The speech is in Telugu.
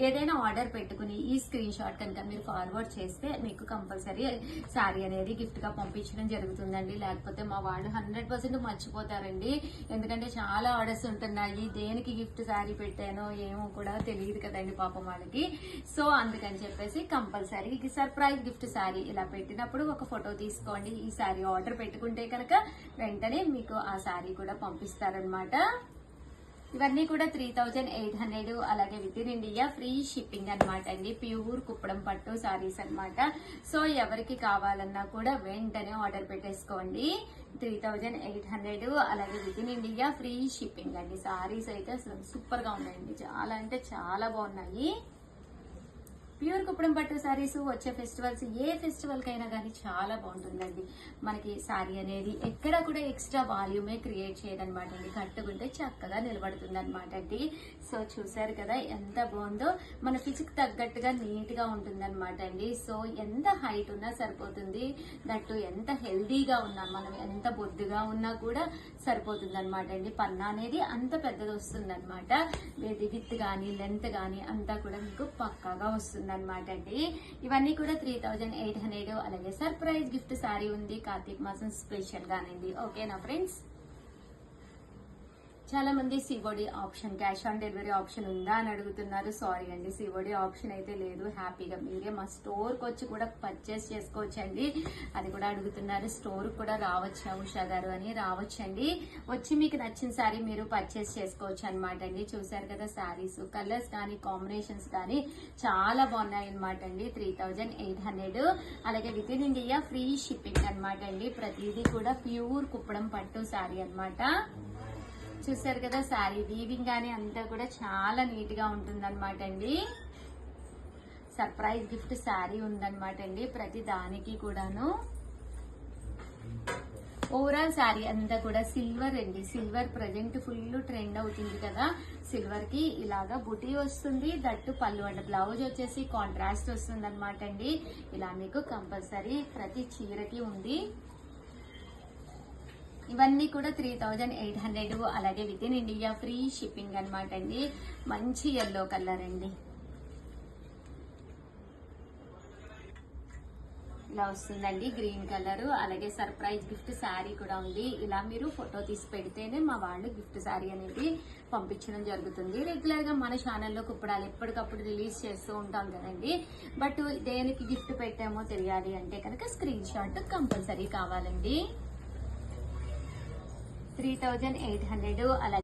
ఏదైనా ఆర్డర్ పెట్టుకుని ఈ స్క్రీన్ షాట్ కనుక మీరు ఫార్వర్డ్ చేస్తే మీకు కంపల్సరీ శారీ అనేది గిఫ్ట్ గా పంపించడం జరుగుతుందండి. లేకపోతే మా వాళ్ళు 100% మర్చిపోతారండి. ఎందుకంటే చాలా ఆర్డర్స్ ఉంటున్నాయి, దేనికి గిఫ్ట్ శారీ పెట్టానో ఏమో కూడా తెలియదు కదండి పాపం వాళ్ళకి. సో అందుకని చెప్పేసి కంపల్సరీ సర్ప్రైజ్ గిఫ్ట్ శారీ ఇలా పెట్టినప్పుడు ఒక ఫోటో తీసుకోండి. ఈ శారీ ఆర్డర్ పెట్టుకుంటే కనుక వెంటనే మీకు ఆ శారీ కూడా పంపిస్తారనమాట. ఇవన్నీ కూడా 3800, అలాగే with in India free shipping అనమాట అండి. ప్యూర్ కుప్పడం పట్టు సారీస్ అనమాట. సో ఎవరికి కావాలన్నా కూడా వెంటనే ఆర్డర్ పెట్టేసుకోండి. 3800, అలాగే with in India free shipping అండి. సారీస్ అయితే అసలు సూపర్ గా ఉన్నాయండి, చాలా అంటే చాలా బాగున్నాయి. ప్యూర్ కుప్పడం పట్టు సారీస్ వచ్చే ఫెస్టివల్స్, ఏ ఫెస్టివల్ కైనా కానీ చాలా బాగుంటుందండి. మనకి సారీ అనేది ఎక్కడ కూడా ఎక్స్ట్రా వాల్యూమే క్రియేట్ చేయదనమాట అండి. కట్టుకుంటే చక్కగా నిలబడుతుంది అనమాట అండి. సో చూసారు కదా ఎంత బాగుందో, మన ఫిజిక్ తగ్గట్టుగా నీట్ గా ఉంటుంది అనమాట అండి. సో ఎంత హైట్ ఉన్నా సరిపోతుంది, దట్టు ఎంత హెల్దీగా ఉన్నా, మనం ఎంత బొద్దుగా ఉన్నా కూడా సరిపోతుంది అనమాట అండి. పన్నా అనేది అంత పెద్దది వస్తుంది అనమాట. విత్ కానీ లెంత్ కానీ అంతా కూడా మీకు పక్కాగా వస్తుంది అనమాట అండి. ఇవన్నీ కూడా 3800, అలాగే సర్ప్రైజ్ గిఫ్ట్ శారీ ఉంది కార్తీక మాసం స్పెషల్ గానండి. ఓకేనా ఫ్రెండ్స్? చాలా మంది COD option, cash on delivery option ఉందా అని అడుగుతున్నారు. సారీ అండి, సిఓడి ఆప్షన్ అయితే లేదు. హ్యాపీగా మీరే మా స్టోర్కి వచ్చి కూడా పర్చేస్ చేసుకోవచ్చండి. అది కూడా అడుగుతున్నారు, స్టోర్ కూడా రావచ్చా ఉషా గారు అని. రావచ్చండి, వచ్చి మీకు నచ్చిన శారీ మీరు పర్చేస్ చేసుకోవచ్చు అనమాట అండి. చూసారు కదా శారీస్ కలర్స్ కానీ కాంబినేషన్స్ కానీ చాలా బాగున్నాయి అనమాట అండి. 3800, అలాగే with in India free shipping అనమాట అండి. ప్రతిదీ కూడా ప్యూర్ కుప్పడం పట్టు శారీ అనమాట. చూసారు కదా శారీ వీవింగ్ కానీ అంతా కూడా చాలా నీట్ గా ఉంటుంది అనమాట అండి. సర్ప్రైజ్ గిఫ్ట్ శారీ ఉందన్నమాట అండి ప్రతి దానికి కూడాను. ఓవరాల్ శారీ అంతా కూడా సిల్వర్ అండి. సిల్వర్ ప్రజెంట్ ఫుల్ ట్రెండ్ అవుతుంది కదా. సిల్వర్ కి ఇలాగా బుటీ వస్తుంది, దట్టు పళ్ళు అండ్ బ్లౌజ్ వచ్చేసి కాంట్రాస్ట్ వస్తుంది అనమాట అండి. ఇలా మీకు కంపల్సరీ ప్రతి చీరకి ఉంది. ఇవన్నీ కూడా 3800, అలాగే with in India free shipping అనమాట అండి. మంచి ఎల్లో కలర్ అండి, ఇలా వస్తుందండి గ్రీన్ కలర్. అలాగే సర్ప్రైజ్ గిఫ్ట్ శారీ కూడా ఉంది. ఇలా మీరు ఫోటో తీసి పెడితేనే మా వాళ్ళు గిఫ్ట్ శారీ అనేది పంపించడం జరుగుతుంది. రెగ్యులర్ గా మన ఛానల్లో కుప్పడాలు ఎప్పటికప్పుడు రిలీజ్ చేస్తూ ఉంటాం కదండి. బట్ దేనికి గిఫ్ట్ పెట్టామో తెలియాలి అంటే కనుక స్క్రీన్ షాట్ కంపల్సరీ కావాలండి. 3800, అలాగే